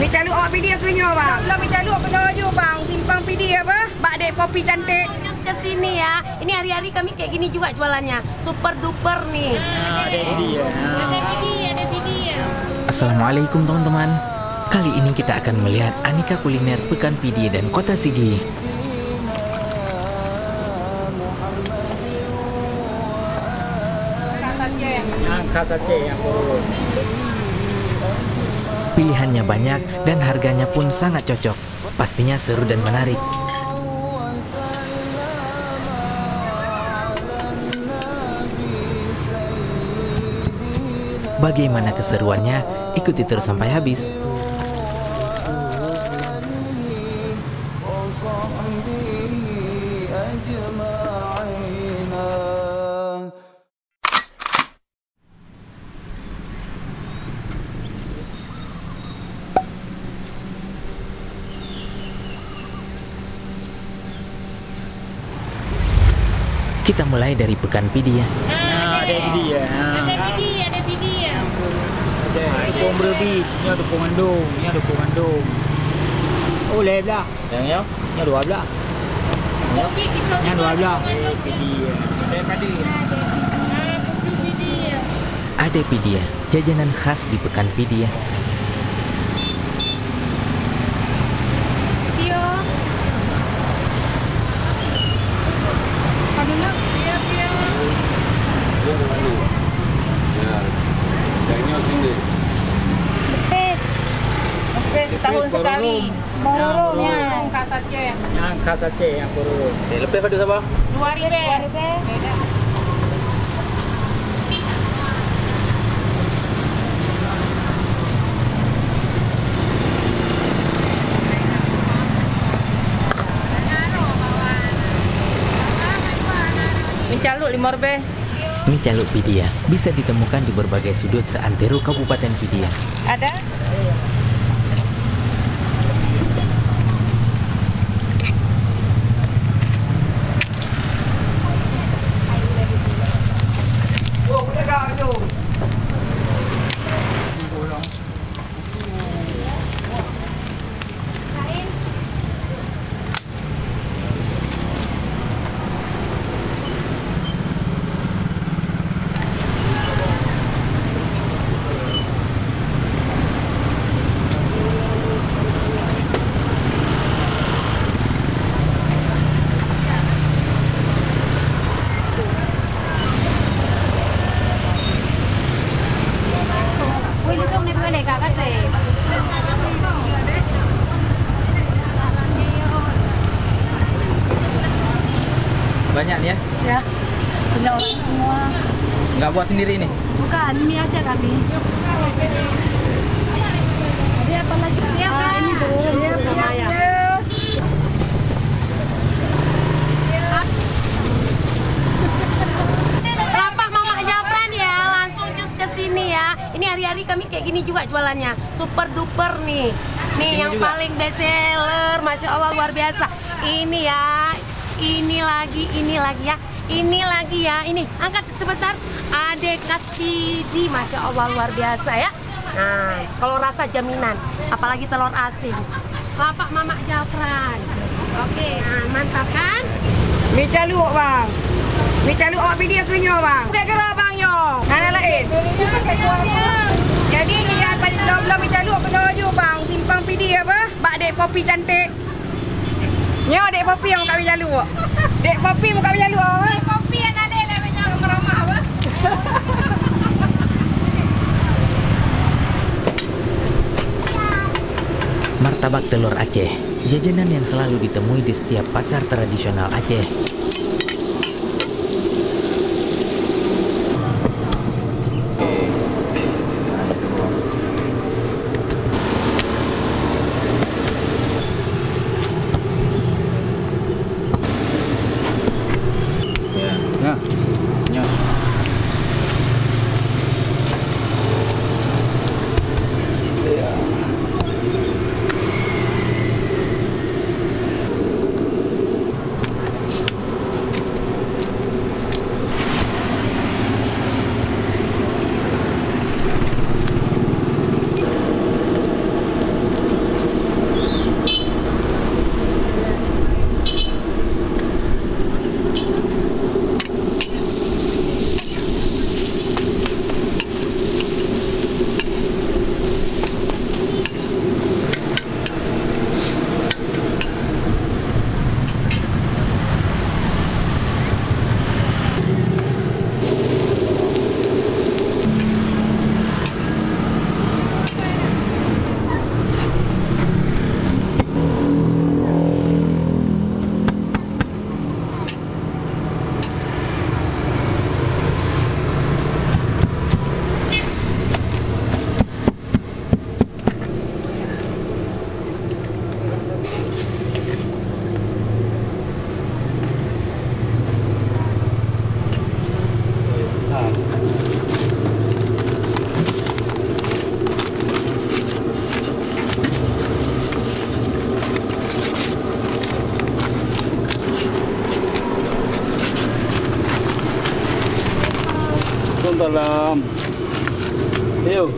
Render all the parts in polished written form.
Mi caluk awak PD kenyok bang. Belum mi caluk kena je bang. Simpang PD apa? Bak dek Popi cantik. Jus ke sini ya. Ini hari-hari kami kayak gini juga jualannya. Super duper nih. Ada video. Ada video. Assalamualaikum teman-teman. Kali ini kita akan melihat aneka kuliner Pekan Pidie dan Kota Sigli. Yang khas Aceh yang baru. Pilihannya banyak dan harganya pun sangat cocok. Pastinya seru dan menarik. Bagaimana keseruannya? Ikuti terus sampai habis. Kita mulai dari Pekan Pidie ya. Ada video. Ada video. Ada tepung berbit, ni ada tepung gandum, ni ada tepung gandum. Oh, leh belah. Yang Ni dua belah. Yang dua belah. Video. Tadi. Ada Pidie, jajanan khas di Pekan Pidie. Tahun sekali. Mororo yang khas Aceh. Yang khas Aceh yang baru. Lepas pada siapa? 2,000. Mi caluk 5,000. Mie caluk Pidie bisa ditemukan di berbagai sudut seantero Kabupaten Pidie. Ada? Banyak nih ya? Ya. Punya orang semua. Nggak buat sendiri nih? Bukan, mie aja kami. Ada apa lagi? Ini dulu sama ya. Lapak Mama Jafran ya, langsung cus ke sini ya. Ini hari-hari kami kayak gini juga jualannya. Super duper nih. Nih yang juga paling best seller, Masya Allah luar biasa. Ini ya, ini lagi ya. Ini lagi ya, ini angkat sebentar. Ada khas Pidie, Masya Allah luar biasa ya. Nah, kalau rasa jaminan, apalagi telur asin. Lapak Mama Jafran. Oke, nah, mantap kan? Mi caluk bang. Mi caluk awak PD kenyok bang. Bukan kera bang yo. Mana lain? Jadi ni yang belum mi caluk kena je bang. Simpang PD apa? Bak dek Popi cantik. Nyo dek Popi yang kami caluk. Dek Popi muka kami caluk. Dek Popi yang ada le banyak ramah apa? Martabak telur Aceh, jajanan yang selalu ditemui di setiap pasar tradisional Aceh. Ya. Ya. Waalaikumsalam. Ayo.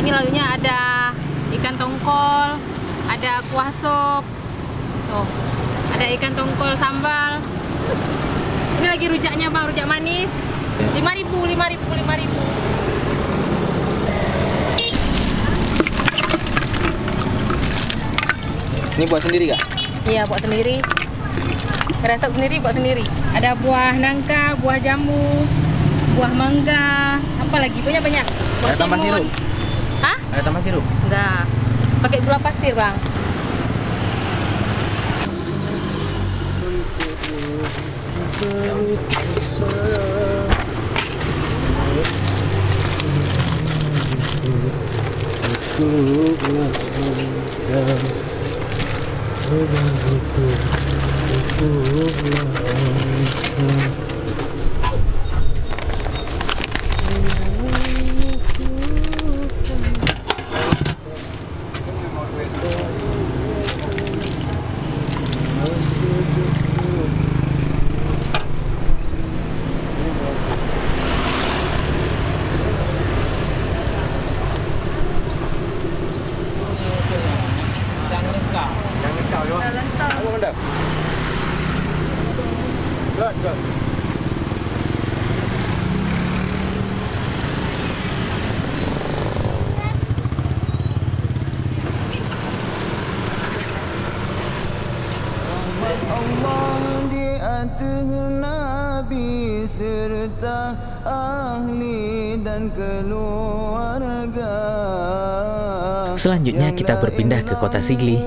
Lauknya ada ikan tongkol, ada kuah sop, tuh, ada ikan tongkol sambal. Ini lagi rujaknya bang, rujak manis. 5.000. Ini buat sendiri kak? Iya buat sendiri. Resep sendiri buat sendiri. Ada buah nangka, buah jambu, buah mangga, apa lagi banyak. Buah Ada tambah timun. sirup? Hah? Ada tambah sirup? Enggak. Pakai gula pasir, Bang. Allah di atas Nabi serta ahli dan keluarga. Selanjutnya kita berpindah ke kota Sigli.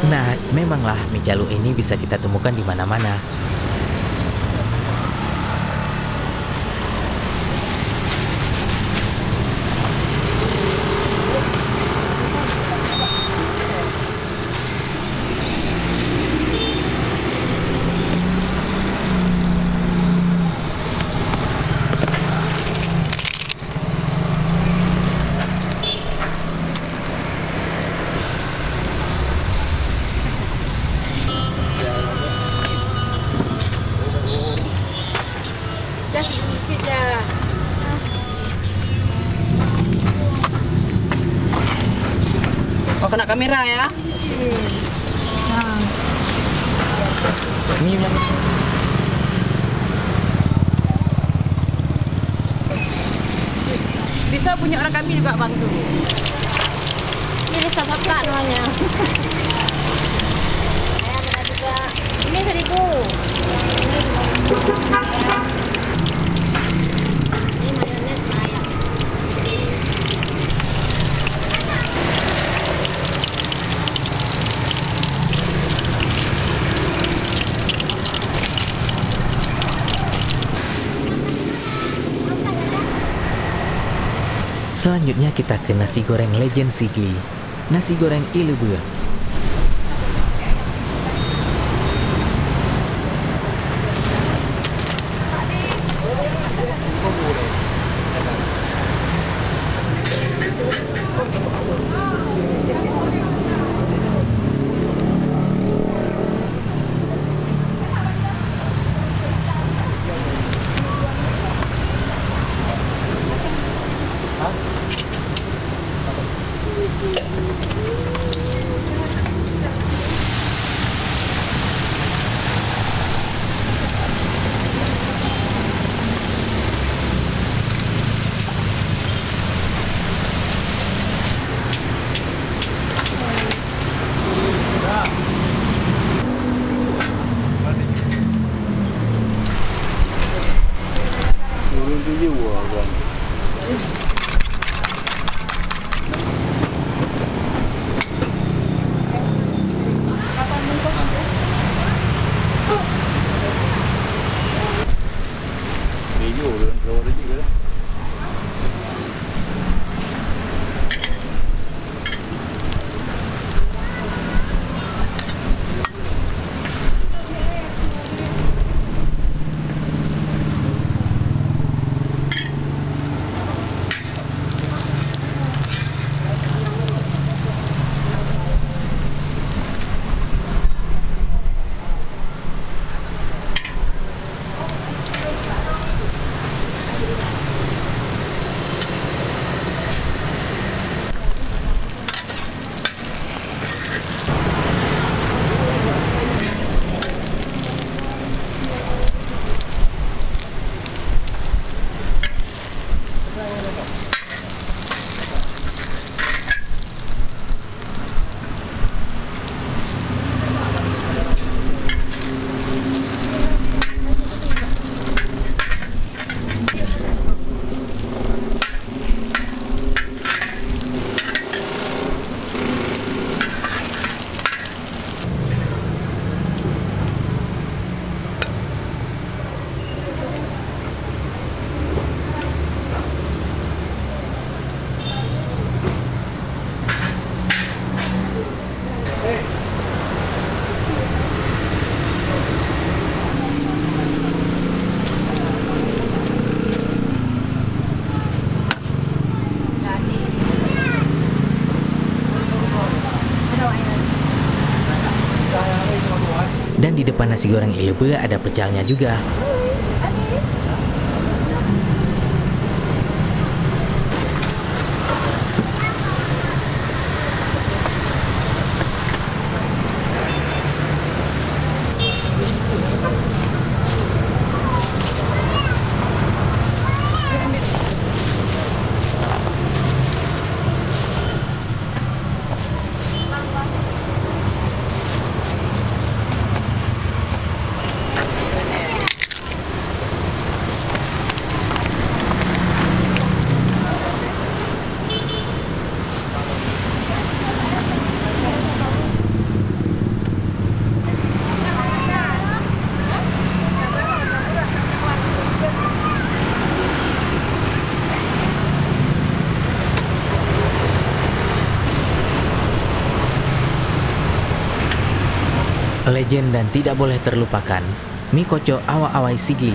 Nah, memanglah mie jalu ini bisa kita temukan di mana-mana. Oh, kena kamera ya? Ini yang Bisa punya orang kami juga bantu. Ini sahabat kak namanya. Ini 1.000. Ini mayones ayam. Selanjutnya kita ke nasi goreng legend Sigli, nasi goreng Ilebur. Dan di depan nasi goreng Ilebe ada pecelnya juga. Legend dan tidak boleh terlupakan, mie kocok Awa-Awai Sigli.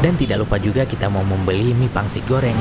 Dan tidak lupa juga kita mau membeli mie pangsit goreng.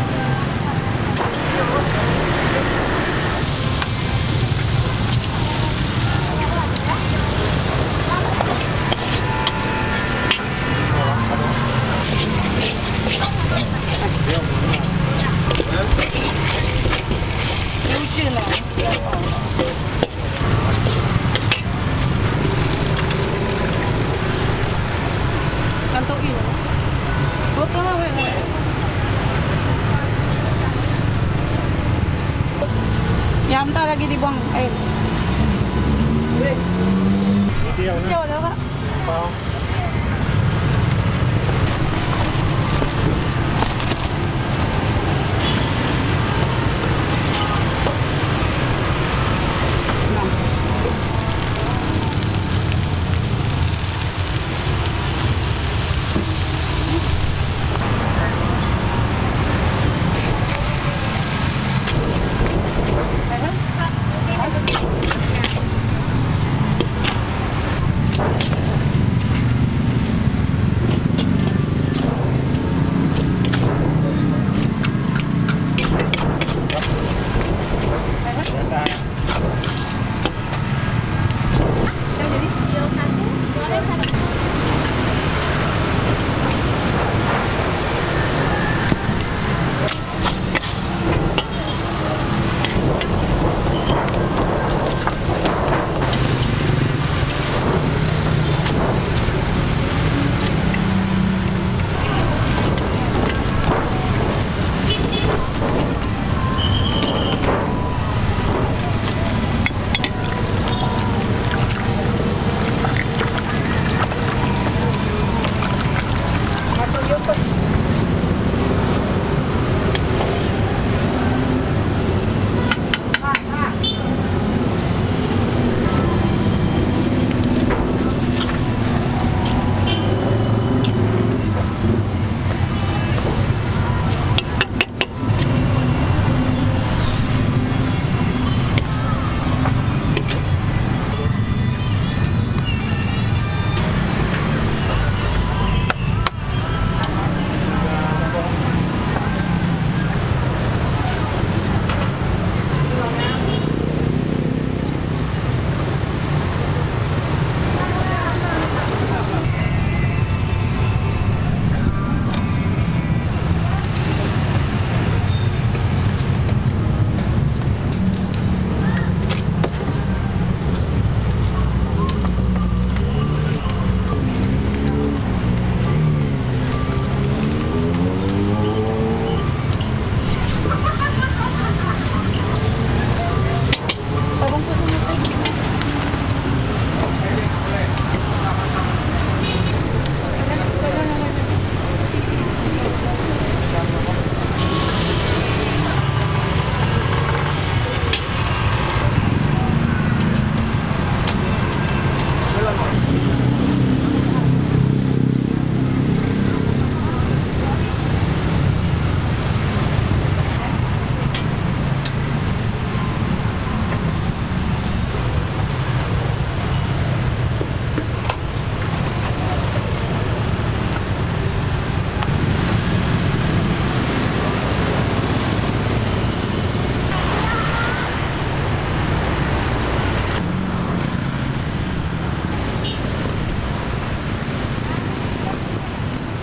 Ya, bentar lagi dibuang air. Hijau ada Kak?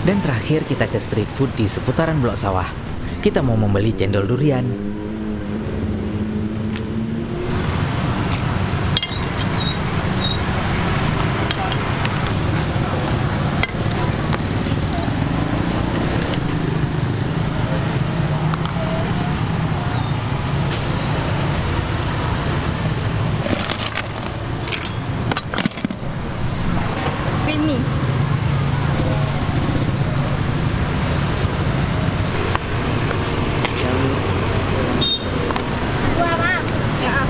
Dan terakhir kita ke street food di seputaran Blok Sawah. Kita mau membeli cendol durian. Creamy. Dua, Bang. Ya.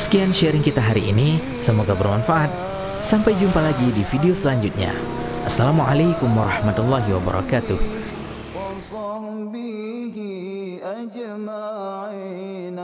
Sekian sharing kita hari ini, semoga bermanfaat. Sampai jumpa lagi di video selanjutnya. Assalamualaikum warahmatullahi wabarakatuh. وصحبه أجمعين